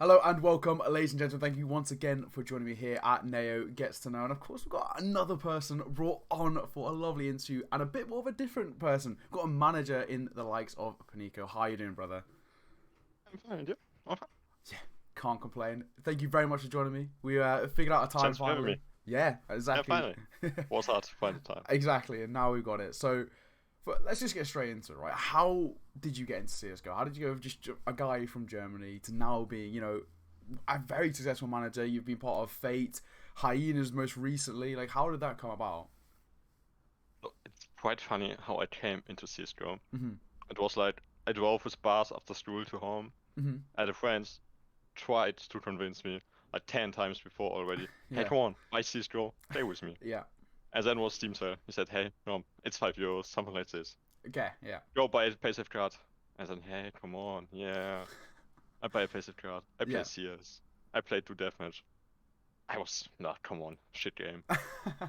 Hello and welcome, ladies and gentlemen. Thank you once again for joining me here at Ne0 Gets to Know. And of course, we've got another person brought on for a lovely interview and a bit more of a different person. We've got a manager in the likes of Punico. How are you doing, brother? I'm fine, yeah. Okay. Yeah, can't complain. Thank you very much for joining me. We figured out a time Thanks for having finally. me. Yeah, Yeah, exactly. finally. Was hard to find the time. Exactly, and now we've got it. So, but let's just get straight into it, right? How did you get into CSGO? How did you go from just a guy from Germany to now being, a very successful manager? You've been part of Fate, Hyenas most recently. Like, how did that come about? So it's quite funny how I came into CSGO. Mm-hmm. It was like I drove with bus after school to home, Mm-hmm. and the friends tried to convince me like 10 times before already. Hey, Yeah. come on, buy CSGO, play with me. Yeah. And then was Steam sale. He said, hey, no, it's €5, something like this. Okay. Yeah. Go buy a passive card. And then, hey, come on, yeah. I buy a passive card. I play Yeah. CS. I played 2 deathmatch. I was, nah, come on, shit game.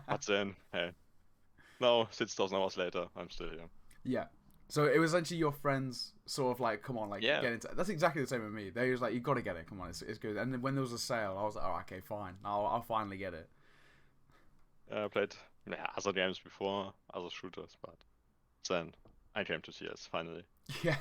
But then, hey, now, 6,000 hours later, I'm still here. Yeah. So it was essentially your friends sort of like, come on, like Yeah, get into. That's exactly the same with me. They was like, you got to get it. Come on, it's good. And then when there was a sale, I was like, oh, okay, fine. I'll finally get it. I played other games before, other shooters, but then I came to CS finally. Yeah.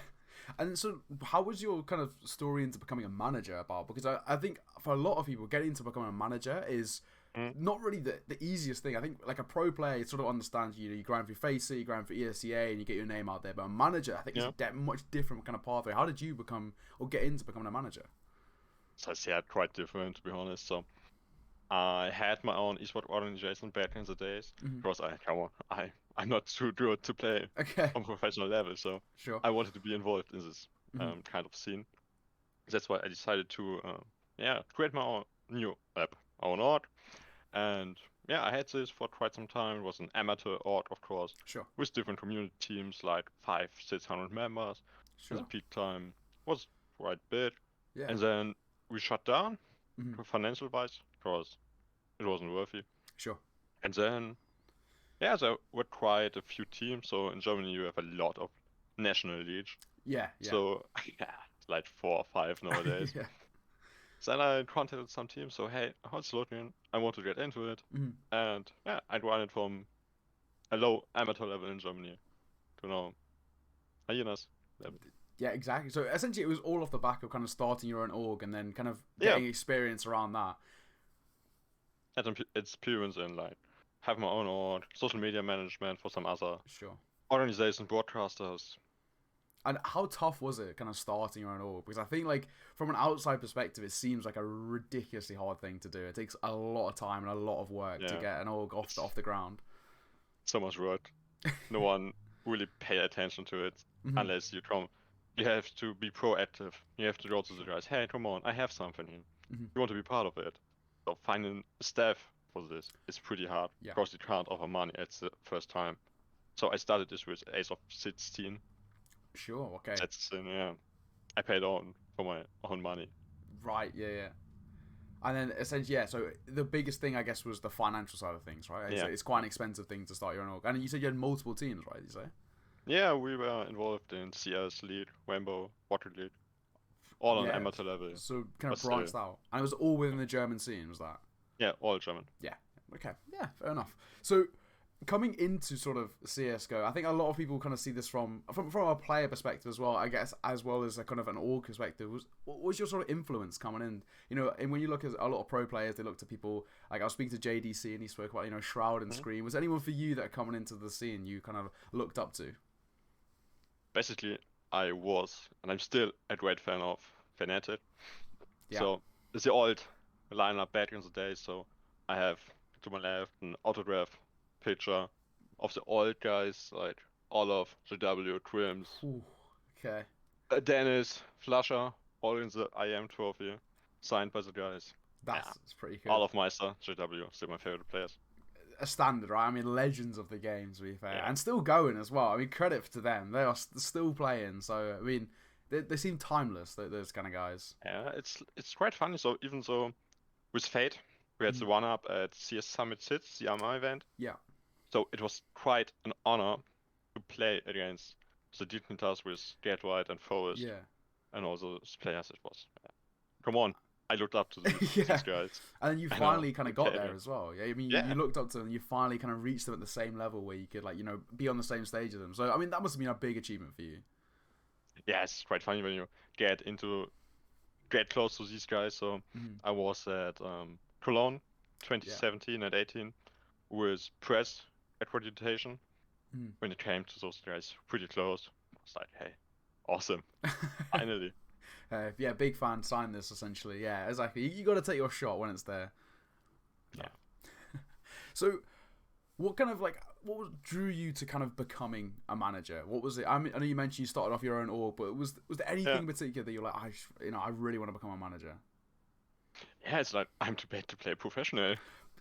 And so, how was your kind of story into becoming a manager about? Because I think for a lot of people, getting into becoming a manager is Mm, not really the easiest thing. I think like a pro player sort of understands you grind through FACEIT, you grind through ESCA, and you get your name out there. But a manager, I think, is yeah, a much different kind of pathway. How did you become or get into becoming a manager? so it's yeah, quite different to be honest. So I had my own esport organization back in the days Hmm. because come on, I'm not too good to play Okay, on professional level, so sure. I wanted to be involved in this Hmm. kind of scene. That's why I decided to create my own new app, own org. And yeah, I had this for quite some time. It was an amateur org, of course, Sure, with different community teams, like 600 members. And the sure. peak time was quite big. Yeah. And then we shut down Hmm. financial wise because it wasn't worthy. Sure. And then, yeah, there were quite a few teams. So in Germany, you have a lot of national leagues. Yeah, yeah. So yeah, like 4 or 5 nowadays. Yeah. Then I contacted some teams, so hey, how's it looking? I want to get into it. Hmm. And yeah, I'd run it from a low amateur level in Germany to now hyenas level. Yeah, exactly. So essentially, it was all off the back of kind of starting your own org and then kind of Yeah, getting experience around that. had some experience in like have my own org, social media management for some other Sure. organization, broadcasters. And how tough was it kind of starting your own org? Because I think like from an outside perspective, it seems like a ridiculously hard thing to do. It takes a lot of time and a lot of work to Yeah, get an org it's off the ground. so much work. No one really pay attention to it Hmm. unless you come. You have to be proactive. You have to go to the guys. Hey, come on, I have something here. Hmm. You want to be part of it. So finding staff for this is pretty hard Yeah. because you can't offer money at the first time. So I started this with age of 16. Sure. Okay. That's yeah. I paid on for my own money. Right. Yeah. Yeah. And then essentially, yeah. So the biggest thing, I guess, was the financial side of things, right? Yeah, It's quite an expensive thing to start your own org. And you said you had multiple teams, right? You say? yeah. We were involved in CS League, Rainbow, Rocket League, all on Yeah. amateur level, So kind but of still, branched out, and it was all within the German scene. Was that? yeah, all German. Yeah. Okay. Yeah. Fair enough. So coming into sort of CS:GO, I think a lot of people kind of see this from a player perspective as well. I guess as well as a kind of an org perspective. What was your sort of influence coming in? And when you look at a lot of pro players, they look to people like I was speaking to JDC and he spoke about Shroud and Mhm. Scream. Was anyone for you that coming into the scene you kind of looked up to? Basically, I was, and I'm still a great fan of Fnatic. Yeah. So it's the old lineup back in the day. So I have to my left an autograph picture of the old guys like Olaf, JW, Crims, Whew. Okay. Dennis, Flusher, all in the IM trophy, signed by the guys. Yeah, That's pretty good. Olaf Meister, JW, still my favorite players. A standard, right? I mean, legends of the game, to be fair, Yeah, and still going as well. I mean, credit to them; they are still playing. So, I mean, they seem timeless. Those kind of guys. yeah, it's quite funny. So even though with Fate, we had Mhm. the one up at CS Summit Sits, the AMA event. Yeah, So it was quite an honor to play against the Dignitas with Gatewhite and Forest yeah. and all those players. It was. Yeah. come on, I looked up to Yeah. these guys. And then you I finally know, kind of you got can't there even- as well. Yeah, I mean, Yeah, you looked up to them and you finally kind of reached them at the same level where you could, like, be on the same stage as them. So, I mean, that must have been a big achievement for you. yeah, it's quite funny when you get close to these guys. So Mhm. I was at Cologne Yeah. 2017 and 18 with press accreditation. Mhm. When it came to those guys, pretty close. I was like, hey, awesome, finally. Yeah, big fan, sign this, essentially. Yeah, exactly. You got to take your shot when it's there. Yeah. So, what kind of, like, drew you to kind of becoming a manager? What was it? I mean, I know you mentioned you started off your own org, but was there anything Yeah. in particular that you're like, I really want to become a manager? Yeah, it's like I'm too bad to play professional,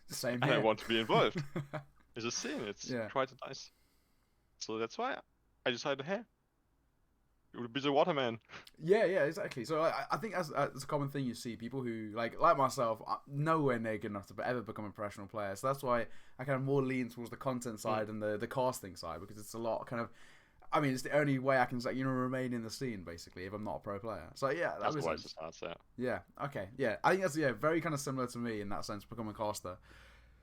Same and I here. want to be involved. It's a scene. It's Yeah. quite nice. So that's why I decided, hey, you will be the waterman. Yeah, exactly. So I think that's a common thing you see people who like myself, are nowhere near good enough to ever become a professional player. So that's why I kind of more lean towards the content side and the casting side, because it's a lot kind of. I mean, it's the only way I can remain in the scene basically if I'm not a pro player. So yeah, that That's makes why sense. it starts there. Yeah. Okay. Yeah. I think that's very kind of similar to me in that sense, becoming a caster.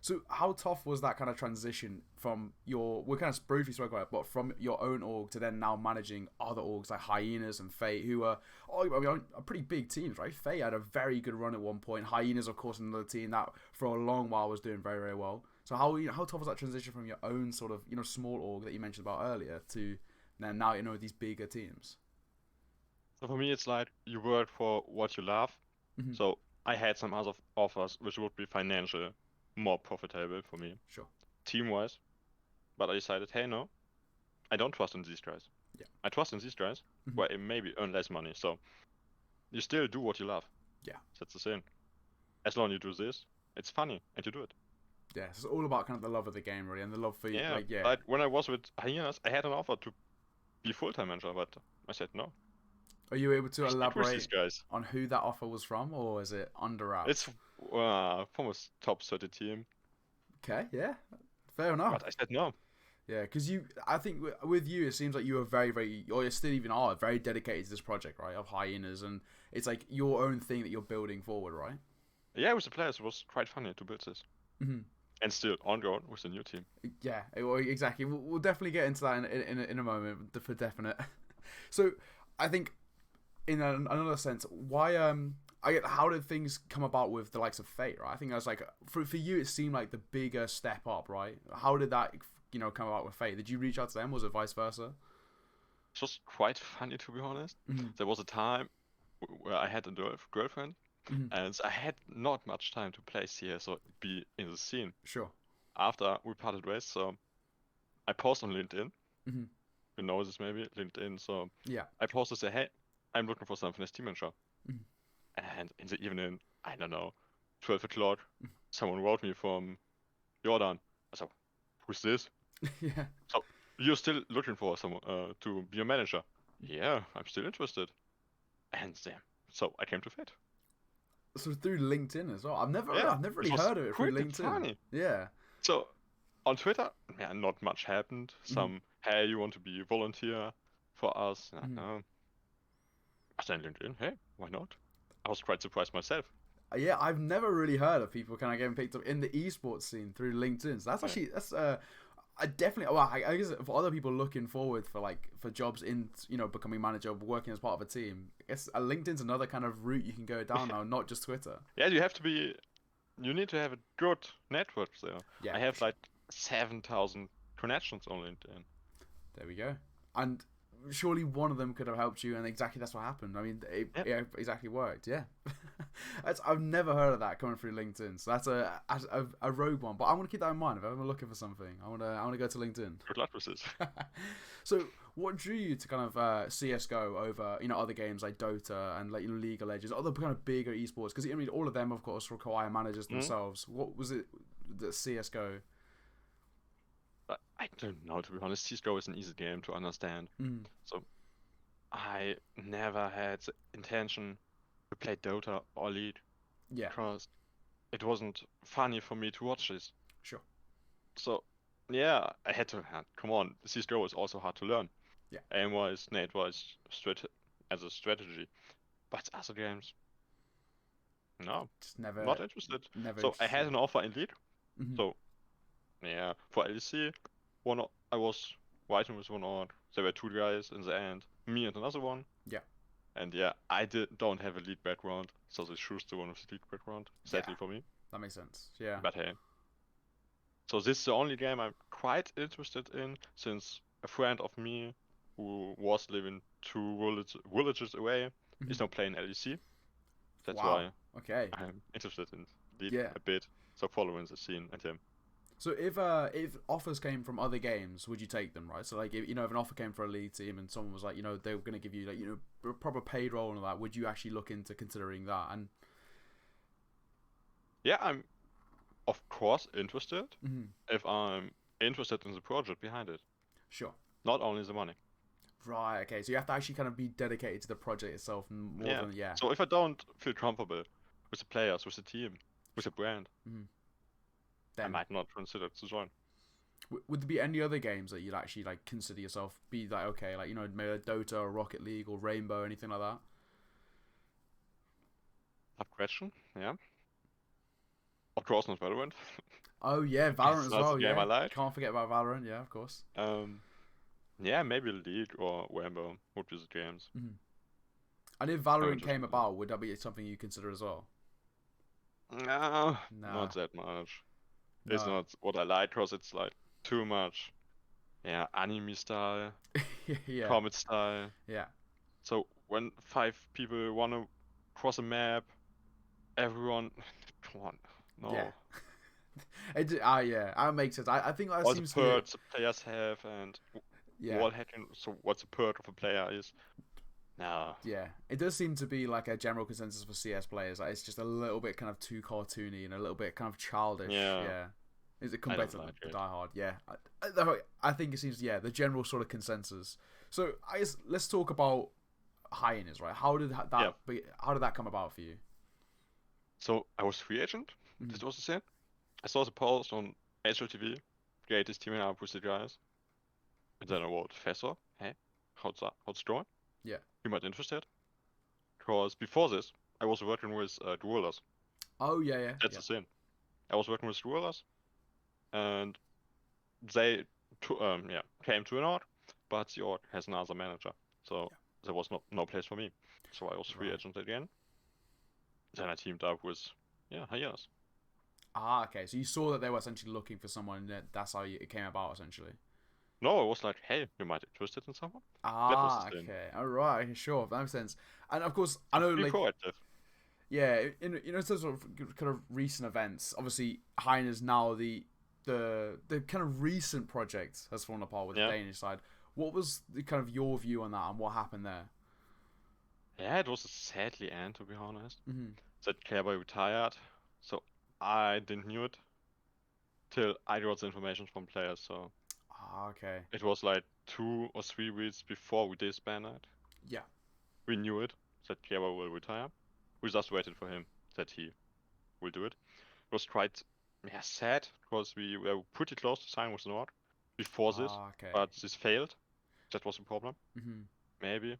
So how tough was that kind of transition from we kind of briefly spoke about it, but from your own org to then now managing other orgs like Hyenas and Fate, who are, are pretty big teams, right? Fate had a very good run at one point. Hyenas, of course, another team that for a long while was doing very, very well. So how tough was that transition from your own sort of, small org that you mentioned about earlier to then now, these bigger teams? So for me, it's like you work for what you love. Mm-hmm. So I had some other offers which would be financial more profitable for me, Sure. team-wise. But I decided, hey, no, I don't trust in these guys. Yeah. I trust in these guys Mhm. where I maybe earn less money. So you still do what you love. Yeah. That's the thing. As long as you do this, it's funny and you do it. Yeah, so it's all about kind of the love of the game, really, and the love for Yeah. like, yeah. Like when I was with Hyenas, I had an offer to be full-time manager, but I said no. Are you able to I stick with these elaborate guys. on who that offer was from, or is it under wraps? It's from a top 30 team, Okay, yeah, fair enough. but I said no. Yeah, because I think with you, it seems like you are very, very, or you still even are very dedicated to this project, right? Of Hyenas, and it's like your own thing that you're building forward, right? Yeah, with the players, it was quite funny to build this. Mm-hmm. And still ongoing with the new team. Yeah, well, exactly. We'll definitely get into that in a moment for definite. So, I think in another sense, why how did things come about with the likes of Fate, right? I think I was like for you, it seemed like the bigger step up, right? How did that come about with Fate? Did you reach out to them? Was it vice versa? It was quite funny, to be honest. Mm-hmm. There was a time where I had a girlfriend, Mm-hmm. and I had not much time to play CS or be in the scene. Sure. After we parted ways, so I posted on LinkedIn. Mm-hmm. You know this maybe, LinkedIn. So Yeah. I posted, say, hey, I'm looking for something as team manager. Mhm. And in the evening, I don't know, 12 o'clock, someone wrote me from Jordan. I said, who's this? Yeah. So you're still looking for someone to be a manager? Yeah, I'm still interested. And so I came to Fate. So through LinkedIn as well. I've never really it was heard of it through pretty LinkedIn. funny. Yeah. So on Twitter, yeah, not much happened. Some, hey, you want to be a volunteer for us? No. But then LinkedIn, hey, why not? I was quite surprised myself. Yeah, I've never really heard of people kind of getting picked up in the esports scene through LinkedIn. So that's actually I definitely, well, I guess for other people looking forward for jobs in becoming manager, working as part of a team, I guess LinkedIn's another kind of route you can go down now, not just Twitter. Yeah, you need to have a good network there. Yeah, I have sure. like 7,000 connections on LinkedIn. There we go. And surely one of them could have helped you, and exactly that's what happened. I mean, it exactly worked. Yeah, I've never heard of that coming through LinkedIn. So that's a rogue one, but I want to keep that in mind if I'm looking for something. I want to go to LinkedIn. Good luck with this. So, what drew you to kind of CS:GO over other games like Dota and like League of Legends, other kind of bigger esports? Because I mean, all of them, of course, require managers themselves. What was it that CS:GO? I don't know, to be honest. CSGO is an easy game to understand. So I never had the intention to play Dota or League. Yeah. Because it wasn't funny for me to watch this. Sure. So yeah, I had to. Come on, CSGO is also hard to learn. Yeah. Aim-wise, nade-wise, as a strategy. But other games, No, Just never, not interested. never So I had interested. an offer in Lead. Mhm. So yeah, for LEC, I was writing with one odd. There were two guys in the end, me and another one. Yeah. And yeah, I don't have a lead background, so they choose the one with the lead background. Sadly Yeah. for me. That makes sense. Yeah. But hey. So this is the only game I'm quite interested in, since a friend of me who was living two villages away is Mhm. now playing LEC. That's Wow. why Okay. I'm interested in lead Yeah. a bit. So following the scene and him. So if offers came from other games, would you take them? Right. So like if, if an offer came for a lead team and someone was like they were gonna give you like a proper paid role and all that, would you actually look into considering that? And Yeah, I'm of course interested mhm. if I'm interested in the project behind it. Sure. Not only the money. Right. Okay. So you have to actually kind of be dedicated to the project itself more Yeah. than yeah. So if I don't feel comfortable with the players, with the team, with the brand, Mhm. I Then might not consider to join. would there be any other games that you'd actually like consider yourself be like okay like maybe a Dota or Rocket League or Rainbow or anything like that? Tough question. Yeah. Of course not Valorant. Oh yeah, Valorant That's as not the well. game Yeah, I like. can't forget about Valorant. Yeah, of course. Yeah, maybe League or Rainbow would be the games. Mhm. And if I'm Valorant interested came in them. about, would that be something you consider as well? No, Nah, not that much. It's no. not what I like, because it's like too much. Yeah, anime style, Yeah, comet style. yeah, So when 5 people wanna cross a map, everyone, come on, yeah. no. Yeah, that makes sense. I think that All the seems to be perks the players have and yeah, wall hacking. So what's the perk of a player is? No. yeah. It does seem to be like a general consensus for CS players. Like it's just a little bit kind of too cartoony and a little bit kind of childish. Yeah, Yeah. Is it I compared don't to like the it. Die Hard? Yeah, I think it seems the general sort of consensus. So I guess let's talk about hyenas, right? How did Yeah. how did that come about for you? So I was free agent. Mhm. This was the same. I saw the post on HLTV. Great is teaming up with the guys. And then I wrote, Fessor, hey, how's it going? Yeah. You might interested? Because before this, I was working with duelers. Oh yeah, yeah, That's yeah. the thing. I was working with duelers, and they came to an org, but the org has another manager. So Yeah. there was no place for me. So I was free Right. agent again. Then I teamed up with hyenas. Ah, okay. So you saw that they were essentially looking for someone, and that's how it came about, essentially. No, I was like, hey, you might be interested in someone? That was Ah, the thing. okay. All right. Okay, sure. That makes sense. And of course, I So know, be like, proactive. yeah, in terms of kind of recent events, obviously, Heine's now the kind of recent project has fallen apart with the Yeah. Danish side. What was the kind of your view on that, and what happened there? Yeah, it was a sadly end, to be honest. Mm-hmm. That Cowboy retired, so I didn't knew it till I got the information from players. So Ah, okay. it was like 2 or 3 weeks before we disbanded. Yeah. We knew it, that Cowboy will retire. We just waited for him, that he will do it. It was quite sad, because we were pretty close to sign with Nord before this, Ah, okay. but this failed. That was the problem, Mm-hmm. maybe.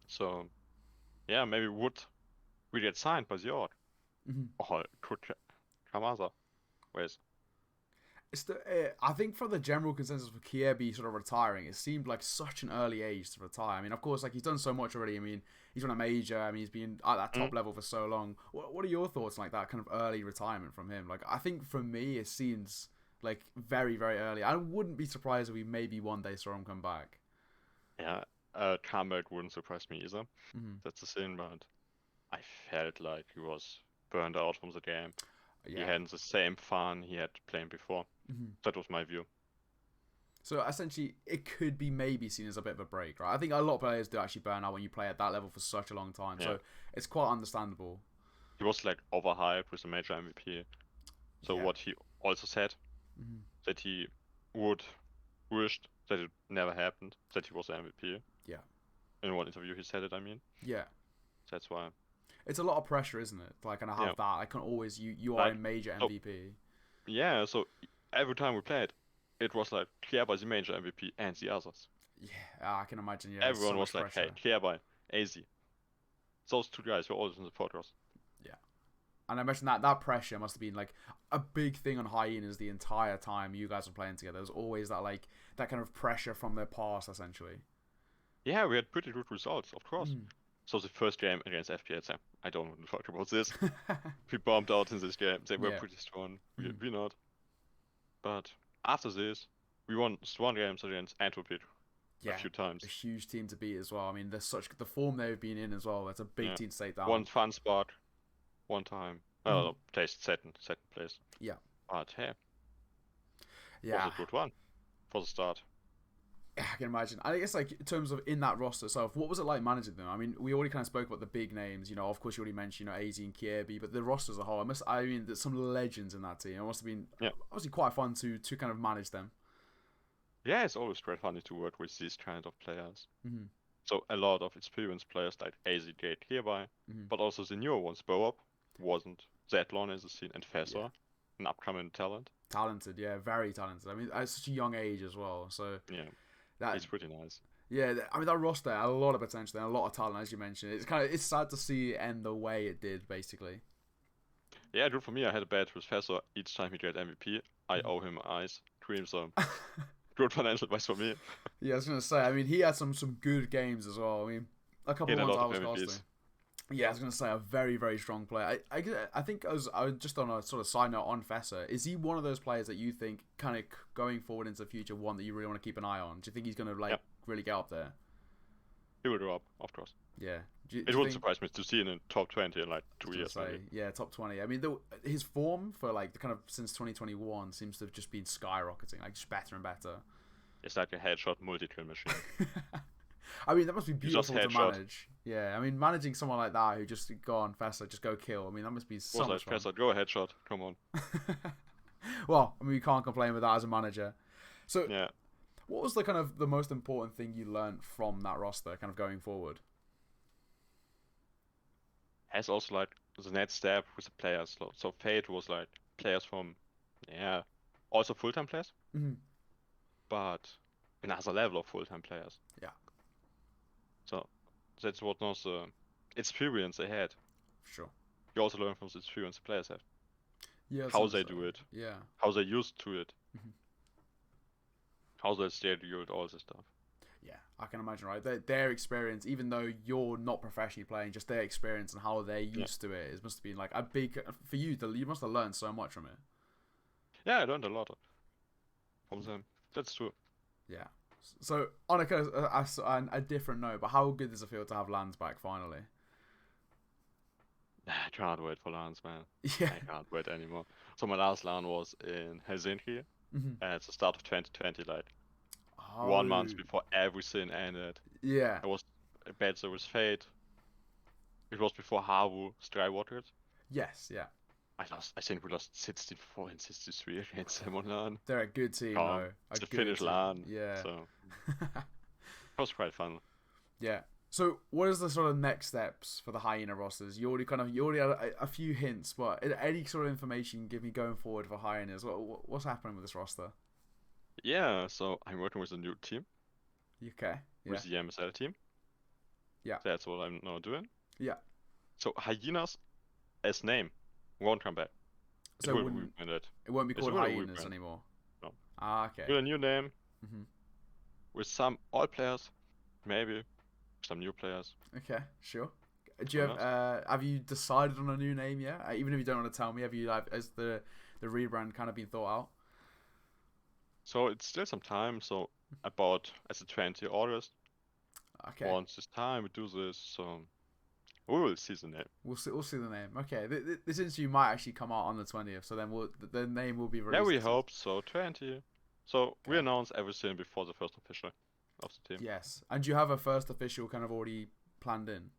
So yeah, maybe would we get signed by the org? Mm-hmm. Or could come other ways. I think for the general consensus for Kiebi sort of retiring, it seemed like such an early age to retire. I mean, of course, like he's done so much already. I mean, he's won a major. I mean, he's been at that top level for so long. What are your thoughts on like that kind of early retirement from him? Like, I think for me, it seems like very, very early. I wouldn't be surprised if we maybe one day saw him come back. Yeah, comeback wouldn't surprise me either. Mm-hmm. That's the thing, but I felt like he was burned out from the game. He Yeah. hadn't the same fun he had playing before. Mm-hmm. That was my view. So essentially, it could be maybe seen as a bit of a break, right? I think a lot of players do actually burn out when you play at that level for such a long time. Yeah. So it's quite understandable. He was like overhyped with a major MVP. So Yeah. what he also said, Mm-hmm. that he would wished that it never happened, that he was the MVP. Yeah. In one interview he said it, I mean. Yeah. That's why. It's a lot of pressure, isn't it? Like, and I have Yeah. that. I can always you are Like, a major so- MVP. Yeah, so every time we played, it was like Clearby the major MVP and the others. Yeah, I can imagine. Yeah, Everyone so was much like, pressure. hey, Clearby, AZ. Those two guys were always in the podcast. Yeah. And I imagine that pressure must have been like a big thing on Hyenas the entire time you guys were playing together. There's always that like that kind of pressure from their past, essentially. Yeah, we had pretty good results, of course. Mm. So the first game against FPS, I don't want to talk about this. We bombed out in this game. They were Yeah. pretty strong. We, Mm. we not. But after this, we won strong games against Antwerp a Yeah, few a times. huge team to beat as well. I mean, there's such the form they've been in as well. It's a big Yeah. team to take down. One fun spot, one time. Placed second place. Yeah. But hey, Yeah. was a good one for the start. I can imagine. I guess like in terms of in that roster itself, what was it like managing them? I mean, we already kind of spoke about the big names. You know, of course, you already mentioned AZ and Kierby, but the roster as a whole, I mean, there's some legends in that team. It must have been obviously quite fun to kind of manage them. Yeah, it's always quite funny to work with these kind of players. Mm-hmm. So a lot of experienced players like AZ Gate hereby, Mm-hmm. but also the newer ones. Bow Up wasn't that long as a scene, and Fessor, an upcoming talent. Talented, yeah, very talented. I mean, at such a young age as well. So yeah, he's pretty nice. Yeah, I mean that roster had a lot of potential and a lot of talent, as you mentioned. It's sad to see it end the way it did, basically. Yeah, good for me. I had a bet with Fessor each time he got MVP. I owe him ice cream, so good financial advice for me. Yeah, I was gonna say. I mean, he had some good games as well. I mean, a couple of ones I was casting. Yeah, I was gonna say a very very strong player. I think I was just on a sort of side note on Fessor. Is he one of those players that you think kind of going forward into the future, one that you really want to keep an eye on? Do you think he's gonna really get up there? He will go up, of course. Yeah. It wouldn't surprise me to see him in top 20 in like 2 years. Maybe. Yeah, top 20. I mean, his form for like the kind of since 2021 seems to have just been skyrocketing, like just better and better. It's like a headshot multi-kill machine. I mean, that must be beautiful to headshot. manage. Yeah, I mean, managing someone like that who just go on Fessor, just go kill. I mean, that must be so much fun. Fessor, go headshot. Come on. Well, I mean, you can't complain with that as a manager. So, yeah. What was the kind of the most important thing you learned from that roster, kind of going forward? Has also like the next step with the players. So Fate was like players from, also full-time players, but another level of full-time players. Yeah. So that's what was the experience they had. Sure. You also learn from the experience the players have. Yeah. How they do it. Yeah. How they used to it. How they scheduled all this stuff. Yeah, I can imagine, right? Their experience, even though you're not professionally playing, just their experience and how they're used to it, it must have been like a big for you. You must have learned so much from it. Yeah, I learned a lot from them. That's true. Yeah. So on a different note, but how good does it feel to have Lands back finally? I can't wait for LANs, man. Yeah. I can't wait anymore. So my last LAN was in Helsinki at the start of 2020, like 1 month before everything ended. Yeah. I was bad, there was Fate. It was before Havu skyrocketed. Yes, yeah. I think we lost 64 and 63 against them on LAN. They're a good team, though. It's the Finnish LAN. Yeah. So it was quite fun. Yeah. So, what is the sort of next steps for the Hyena rosters? You already had a few hints, but any sort of information you can give me going forward for Hyenas? What's happening with this roster? Yeah, so I'm working with a new team. Okay. Yeah. With the MSL team. Yeah. That's what I'm now doing. Yeah. So Hyenas as name won't come back. So it won't be called Hyenas anymore. No. Ah, okay. With a new name. With some old players, maybe some new players. Okay, sure. Do you have you decided on a new name yet? Even if you don't want to tell me, have you has the rebrand kind of been thought out? So it's still some time. So about as the 20th August. Okay. Once it's time we do this, so we will see the name. We'll see the name. Okay. This interview might actually come out on the 20th, so then the name will be released. Yeah, we hope so. 20. So we announce everything before the first official of the team. Yes. And do you have a first official kind of already planned in?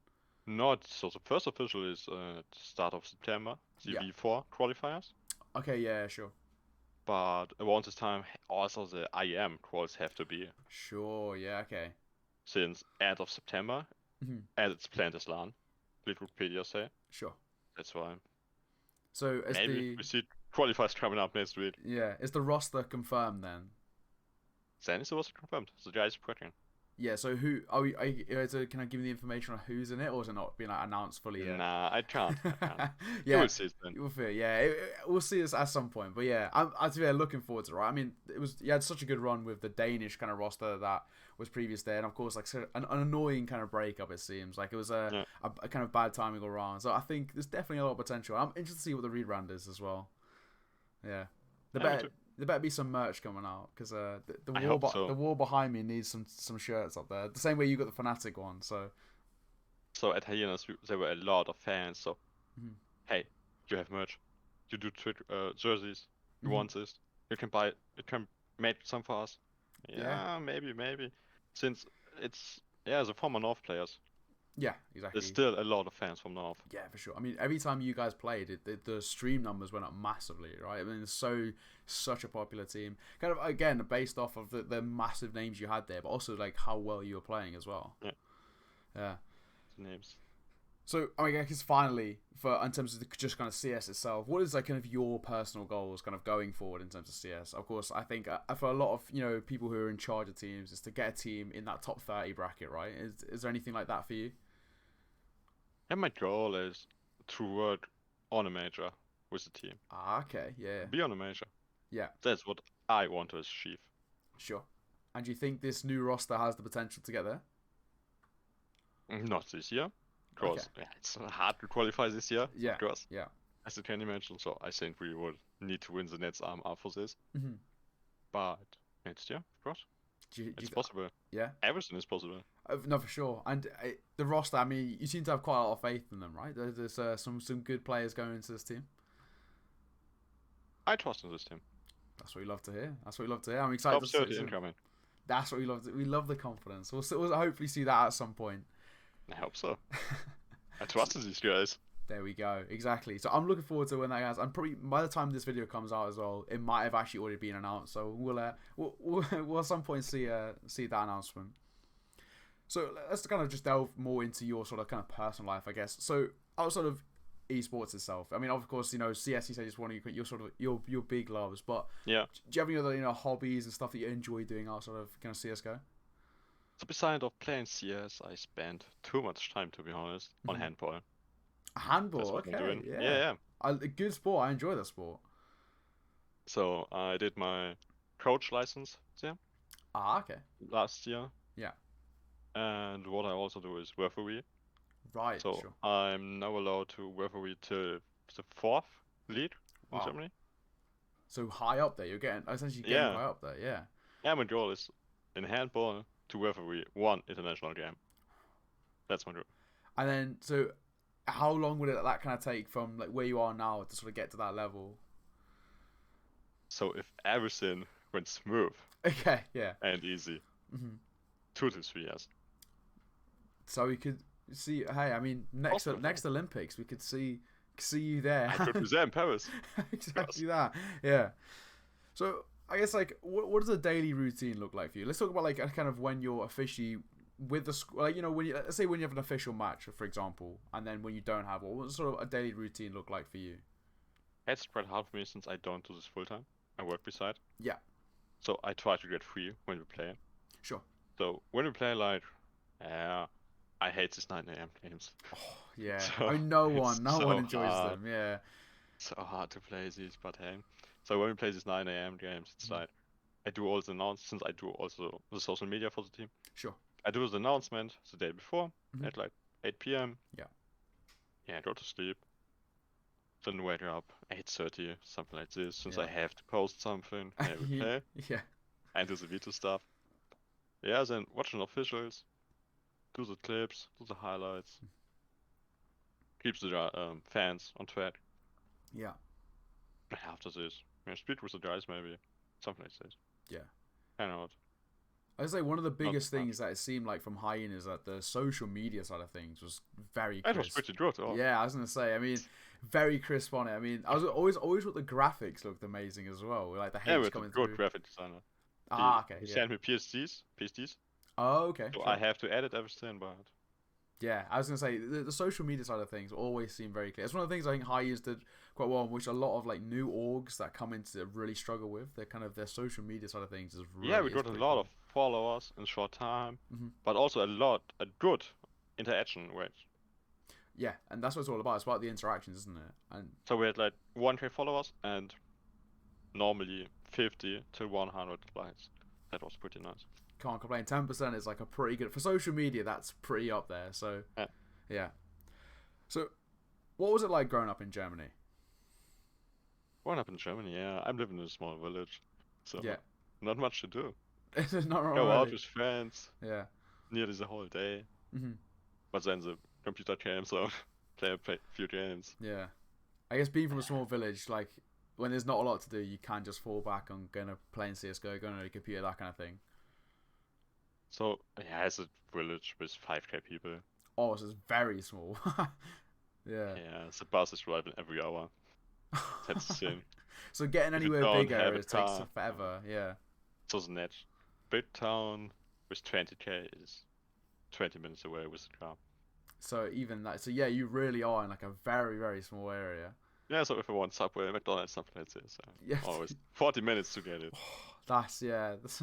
Not so. The first official is at the start of September. The V4 qualifiers. Okay. Yeah. Sure. But around this time, also the IM quals have to be. Sure. Yeah. Okay. Since end of September, and it's planned as LAN. Wikipedia say. Sure. That's why. So maybe we see qualifiers coming up next week. Yeah. Is the roster confirmed then? Then is the roster confirmed. The guy is working. Yeah. So who can I give you the information on who's in it, or is it not being like announced fully yet? Nah, I can't. I can't. You Yeah. will see it then. We'll feel, yeah, we'll see this at some point, but yeah, I'm to be looking forward to it. Right? I mean, you had such a good run with the Danish kind of roster that was previous there, and of course, like an annoying kind of breakup. It seems like it was a kind of bad timing all around. So I think there's definitely a lot of potential. I'm interested to see what the rebrand is as well. Yeah, there better be some merch coming out because the wall behind me needs some shirts up there. The same way you got the Fnatic one. So at Hyenas there were a lot of fans. So hey, you have merch. You do jerseys. You want this? You can buy it. You can make some for us. Yeah, maybe. Since it's the former North players. Yeah, exactly. There's still a lot of fans from North. Yeah, for sure. I mean, every time you guys played, the stream numbers went up massively, right? I mean, it's such a popular team. Kind of, again, based off of the massive names you had there, but also, like, how well you were playing as well. Yeah. The names. So, I mean, I guess finally, in terms of just kind of CS itself, what is, like, kind of your personal goals kind of going forward in terms of CS? Of course, I think for a lot of, people who are in charge of teams, is to get a team in that top 30 bracket, right? Is there anything like that for you? And my goal is to work on a major with the team. Ah, okay, yeah. Be on a major. Yeah. That's what I want to achieve. Sure. And do you think this new roster has the potential to get there? Not this year, because it's hard to qualify this year. Yeah. Of course. Yeah. As you can imagine, so I think we would need to win the Nets arm up for this. But next year, of course. It's possible. Yeah. Everything is possible. No, for sure. And the roster, I mean, you seem to have quite a lot of faith in them, right? There's some good players going into this team. I trust in this team. That's what we love to hear. I'm excited to see it incoming. That's what we love. We love the confidence. We'll hopefully see that at some point. I hope so. I trust in these guys. There we go. Exactly. So I'm looking forward to when that happens. And probably by the time this video comes out as well, it might have actually already been announced. So we'll at some point see that announcement. So let's kind of just delve more into your sort of kind of personal life, I guess. So outside of esports itself, I mean, of course, CS, you say is one of your sort of your big loves, but do you have any other hobbies and stuff that you enjoy doing outside of kind of CS:GO? So besides of playing CS, I spend too much time, to be honest, on handball. Handball, okay, yeah. Good sport. I enjoy that sport. So I did my coach license there. Ah, okay. Last year. Yeah. And what I also do is referee. Right. So sure. I'm now allowed to referee to the 4th league in Germany. So high up there, you're essentially getting high up there, yeah. Yeah, my goal is in handball to referee one international game. That's my goal. And then, so how long would that kind of take from like where you are now to sort of get to that level? So if everything went smooth, and easy, 2 to 3 years. So we could see. Hey, I mean, next Olympics, we could see you there. I could be there in Paris. Exactly that. Yeah. So I guess like, what does a daily routine look like for you? Let's talk about like kind of when you're officially with the school. Like, when let's say when you have an official match, for example, and then when you don't have one. What does sort of a daily routine look like for you? It's quite hard for me since I don't do this full time. I work beside. Yeah. So I try to get free when we play. Sure. So when we play, like, I hate these 9 AM games. Oh, yeah. So I mean, no one enjoys them. Yeah. So hard to play these, but hey. So when we play these 9 AM games, it's like I do all the announcements, since I do also the social media for the team. Sure. I do the announcement the day before at like 8 PM. Yeah. Yeah, go to sleep. Then wake up 8:30, something like this, since I have to post something. Okay. Yeah. And do the Vita stuff. Yeah, then watching officials, do the clips, do the highlights, keeps the fans on track. Yeah. After this, speak with the guys, maybe something like this. Yeah. Hang out. I'd say one of the biggest things that it seemed like from Hyenas is that the social media side of things was very crisp. It was pretty good. Yeah, I was gonna say. I mean, very crisp on it. I mean, I was always thought the graphics looked amazing as well. Like the H coming through. Good graphic designer. Okay. He sent me PSTs. Oh, okay. So sure. I have to edit everything, but Yeah, I was gonna say the social media side of things always seem very clear. It's one of the things I think high use did quite well, which a lot of like new orgs that come into really struggle with. They're kind of their social media side of things is Yeah, really we is got a pretty lot of cool. followers in short time, Hmm. but also a good interaction rate. Yeah, and that's what it's all about. It's about the interactions, isn't it? And So we had like 1K followers and normally 50 to 100 likes. That was pretty nice. can't complain. 10% is like a pretty good for social media. That's pretty up there. So Yeah. yeah. So what was it like growing up in Germany? Growing up in Germany, yeah, I'm living in a small village, so Yeah, not much to do. it's not Go out really. with friends Yeah. nearly the whole day, Hmm. but then the computer came, so play a few games. Yeah. I guess being from a small village, like when there's not a lot to do, you can just fall back on going to playing CS:GO, going on a computer, that kind of thing. So yeah, it's a village with 5K people. Oh, this is very small. Yeah. Yeah, the bus is driving every hour. That's the thing. So getting If you anywhere don't bigger have a it takes car, forever. Yeah. so the net big town with 20K is 20 minutes away with the car. So even that. So yeah, you really are in like a very very small area. Yeah, so if I want Subway, McDonald's, something like this, Yeah. always 40 minutes to get it. That's yeah. That's,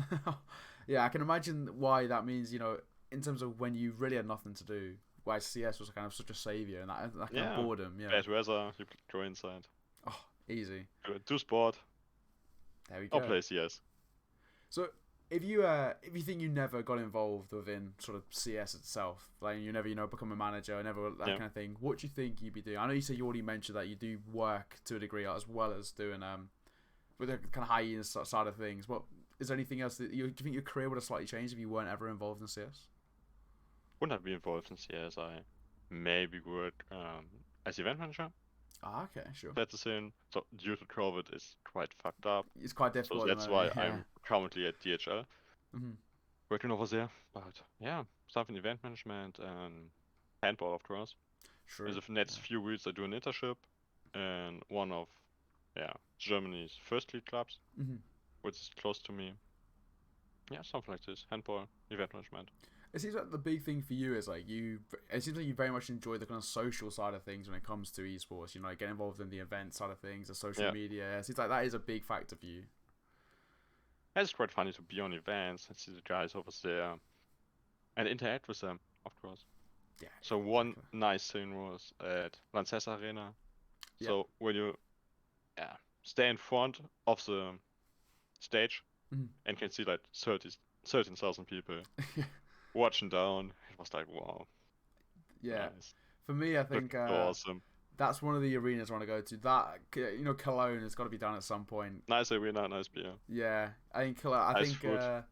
yeah, I can imagine why that means, in terms of when you really had nothing to do, why CS was kind of such a savior and that kind of Yeah, boredom, yeah. bad weather, you go inside. Oh, easy. Do sport, There we or go. play CS. So if you think you never got involved within sort of CS itself, like you never become a manager, never that Yeah. kind of thing, what do you think you'd be doing? I know you said you already mentioned that you do work to a degree as well as doing with the kind of high end side of things. But is there anything else that do you think your career would have slightly changed if you weren't ever involved in CS? Would not be involved in CS. I maybe would as event manager. Ah, okay, sure. That's the thing. So due to COVID, it's quite fucked up. It's quite So difficult at the that's why moment. Yeah. I'm currently at DHL Hmm. working over there. But yeah, something event management and handball, of course. True. In the next few weeks, I do an internship in one of Germany's first league clubs, Hmm. which is close to me. Yeah, something like this. Handball, event management. It seems like the big thing for you is like it seems like you very much enjoy the kind of social side of things when it comes to esports. Like get involved in the event side of things, the social Yeah. media. It seems like that is a big factor for you. It's quite funny to be on events and see the guys over there and interact with them, of course. Yeah. So one Exactly. nice thing was at Lanxess Arena. Yeah. So when you stay in front of the stage Mhm. and can see like 13,000 people watching down, it was like, wow, Yeah. nice. For me, I think Looked awesome. that's one of the arenas I want to go to. That Cologne has got to be done at some point. Nice arena, nice beer. Yeah, I think I Nice think food.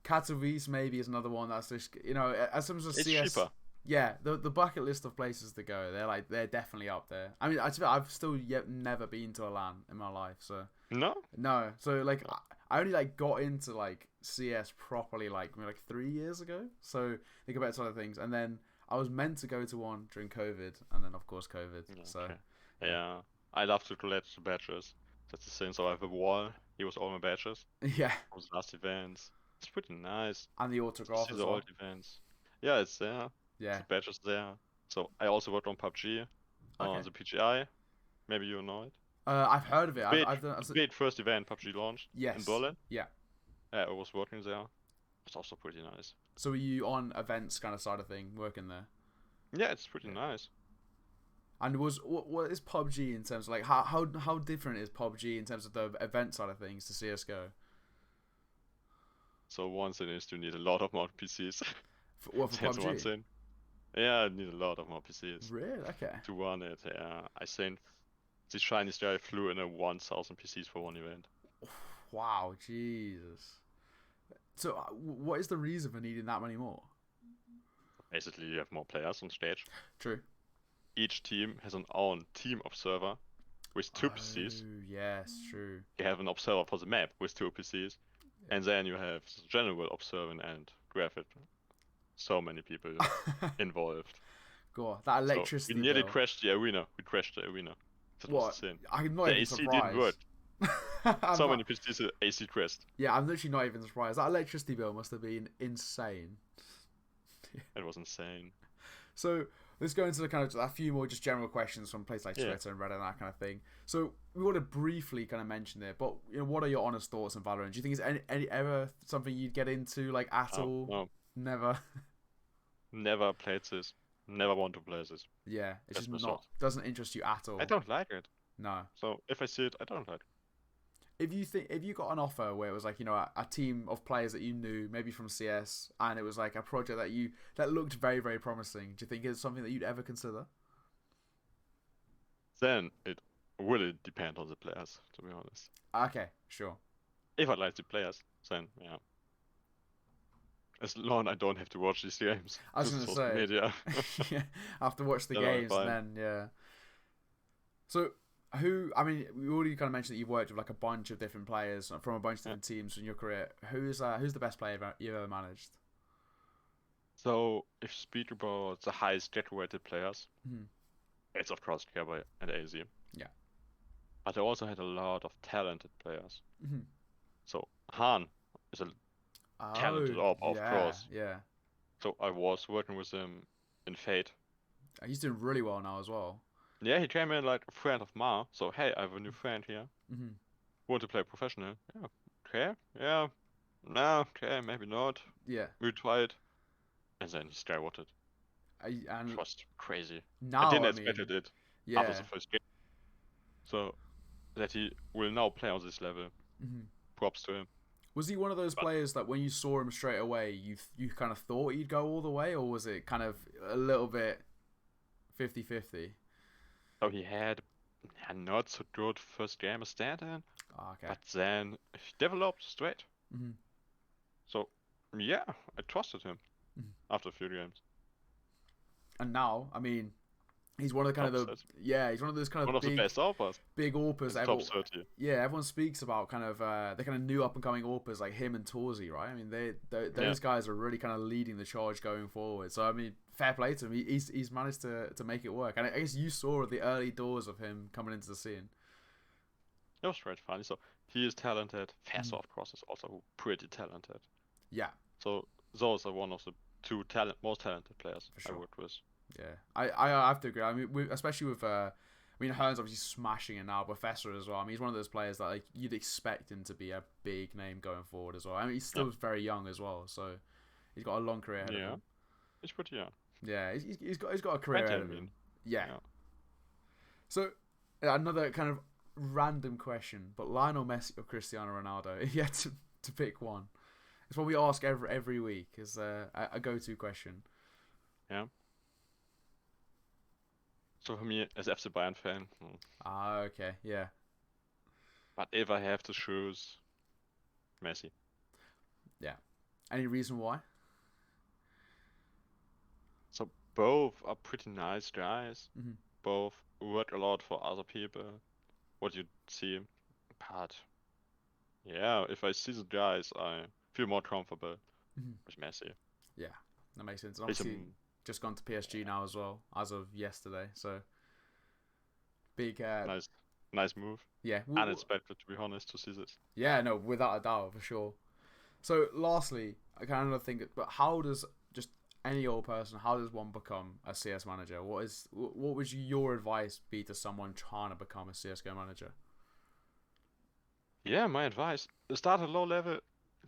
Katowice maybe is another one that's just as some sort of It's CS. cheaper. Yeah, the bucket list of places to go, they're definitely up there. I mean, I've still yet never been to a LAN in my life, so No? no. So like, I only got into like CS properly maybe 3 years ago. So think about sort of things, and then I was meant to go to one during COVID, and then of course COVID. So Okay. Yeah. I love to collect the badges. That's the thing. So I have a wall. Here was all my badges yeah, from the last events. It's pretty nice. and the autograph See as the well. old events. Yeah, it's there. Yeah. The badges there. So I also worked on PUBG on Okay. the PGI. Maybe you know it. I've heard of it. I've done. Big first event PUBG launched in Yes. Berlin. Yeah. I was working there. It's also pretty nice. So were you on events kind of side of thing, working there? Yeah, it's pretty Yeah. nice. And what is PUBG in terms of how different is PUBG in terms of the event side of things to CS:GO? So one thing is you need a lot of more PCs. For That's one PUBG? thing. Yeah, I need a lot of more PCs Really? Okay. to run it. Yeah, I think the Chinese guy flew in a 1,000 PCs for one event. Wow, Jesus. So what is the reason for needing that many more? Basically, you have more players on stage. True. Each team has an own team observer with two PCs. Oh, yes, true. You have an observer for the map with two PCs. And then you have the general observing and graphic. So many people involved. God, that electricity So we nearly bill. crashed the arena. We crashed the arena. That was What? the thing. I'm not The even AC surprised. didn't work. I'm So not- many PCs AC crashed. Yeah, I'm literally not even surprised. That electricity bill must have been insane. It was insane. So let's go into the kind of a few more just general questions from places like Yeah. Twitter and Reddit and that kind of thing. So we want to briefly kind of mention it, but what are your honest thoughts on Valorant? Do you think it's any ever something you'd get into like at all? No, Never. never played this. Never want to play this. Yeah, it's That's just my not thought. doesn't interest you at all. I don't like it. No. So if I see it, I don't like it. If you got an offer where it was like a team of players that you knew maybe from CS and it was like a project that looked very, very promising, do you think it's something that you'd ever consider? Then it really depends on the players, to be honest. Okay, sure. If I like the players, then yeah. As long as I don't have to watch these games. I was Just gonna social say. media. Yeah, I have to watch the Then I'm games fine. and then yeah. So I mean, we already kind of mentioned that you've worked with like a bunch of different players from a bunch of different teams in your career. Who's the best player you've ever managed? So if you speak about the highest graduated players, Mhm. it's of course Kerber and AZ. Yeah. But I also had a lot of talented players. Mhm. So Han is a talented op, of course. Yeah. So I was working with him in Fate. He's doing really well now as well. Yeah, he came in like a friend of mine. So hey, I have a new friend here. Hmm. Want to play professional? Yeah. Okay. Yeah. No. Okay. Maybe not. Yeah. We tried. And then he skyrocketed. And It was crazy. now I didn't I expect mean, it yeah. after the first game. So that he will now play on this level. Hmm. Props to him. Was he one of those But- players that when you saw him straight away, you kind of thought he'd go all the way, or was it kind of a little bit 50-50? So he had a not so good first game as stand-in, Oh, okay. but then he developed straight. Hmm. So yeah, I trusted him Mhm. after a few games. And now, I mean, he's one of the kind of Top he's one of those kind One of of the big best offers. big AWPers. Top 30. Yeah, everyone speaks about kind of the kind of new up and coming AWPers like him and Torzi, right? I mean, those guys are really kind of leading the charge going forward. So I mean, fair play to him. He's managed to make it work. And I guess you saw the early doors of him coming into the scene. It was very funny. So he is talented. Fast of course is also pretty talented. Yeah, So those are one of the two most talented players For sure. I worked with. yeah. I have to agree. I mean, especially with I mean, Hearn's obviously smashing it now, but Professor as well. I mean, he's one of those players that like you'd expect him to be a big name going forward as well. I mean, he's still very young as well, so he's got a long career ahead of him. It's pretty young. Yeah, he's got a career 20, ahead I of mean. him. Yeah. Yeah. So another kind of random question, but Lionel Messi or Cristiano Ronaldo? If you had to pick one, it's what we ask every week. Is a go-to question. Yeah. So for me, as FC Bayern fan, Ah, okay, yeah. but if I have to choose, Messi. Any reason why? So both are pretty nice guys. Mhm. Both work a lot for other people. What you see, but yeah, if I see the guys, I feel more comfortable Mhm. with Messi. Yeah, that makes sense. And He's obviously, just gone to PSG now as well, as of yesterday. So big, nice move. yeah, Unexpected, to be honest, to see this. yeah, no, without a doubt, for sure. So, lastly, I kind of think, but how does just any old person, how does one become a CS manager? What would your advice be to someone trying to become a CS:GO manager? Yeah, my advice: start at low level,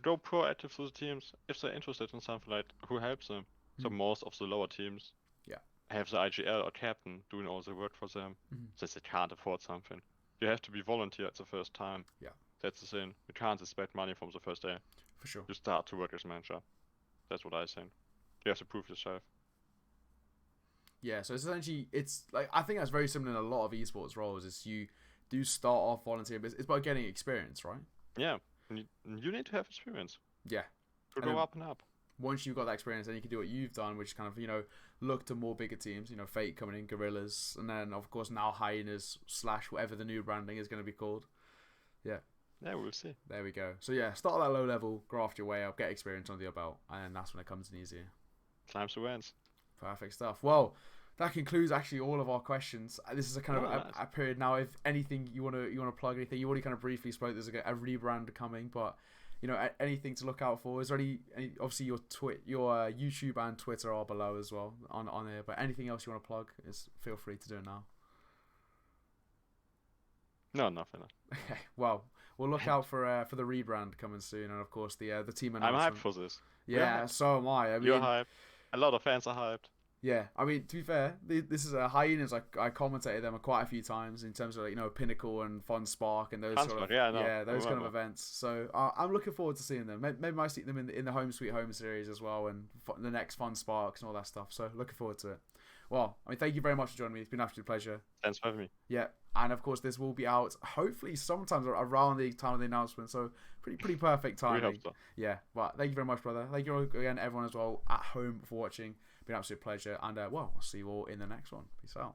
go proactive to the teams if they're interested in something like who helps them. So Mhm. most of the lower teams, Yeah. have the IGL or captain doing all the work for them, Mhm. since they can't afford something. You have to be volunteer at the first time. Yeah. That's the thing. You can't expect money from the first day. For sure. You start to work as manager. That's what I think. You have to prove yourself. Yeah, so it's like I think that's very similar in a lot of esports roles. Is you do start off volunteering, but it's about getting experience, right? Yeah, and you need to have experience Yeah. to And go then- up and up. Once you've got that experience, then you can do what you've done, which is kind of look to more bigger teams. Fate coming in, Gorillas, and then of course now Hyenas / whatever the new branding is going to be called. Yeah, we'll see. There we go. So yeah, start at that low level, graft your way up, get experience under your belt, and then that's when it comes in easier. Climbs the wins. Perfect stuff. Well, that concludes actually all of our questions. This is a kind of Nice. a period now. If anything you want to plug, anything you already kind of briefly spoke. There's a rebrand coming, but anything to look out for? Is there any obviously your YouTube and Twitter are below as well on here, but anything else you want to plug, feel free to do it now. No, nothing. Okay, well, we'll look out for the rebrand coming soon, and of course the team I'm announcement. hyped for this. Yeah, so am I. You're hyped. A lot of fans are hyped. Yeah, I mean, to be fair, this is Hyenas. I commentated them quite a few times in terms of Pinnacle and Fun Spark and those those kind of events. So I'm looking forward to seeing them. Maybe I might see them in the Home Sweet Home series as well, and the next Fun Sparks and all that stuff. So looking forward to it. Well, I mean, thank you very much for joining me. It's been an absolute pleasure. Thanks for having me. Yeah, and of course, this will be out hopefully sometimes around the time of the announcement. So pretty perfect timing. We hope so. Yeah, but thank you very much, brother. Thank you again, everyone as well at home for watching. Been an absolute pleasure, and I'll see you all in the next one. Peace out.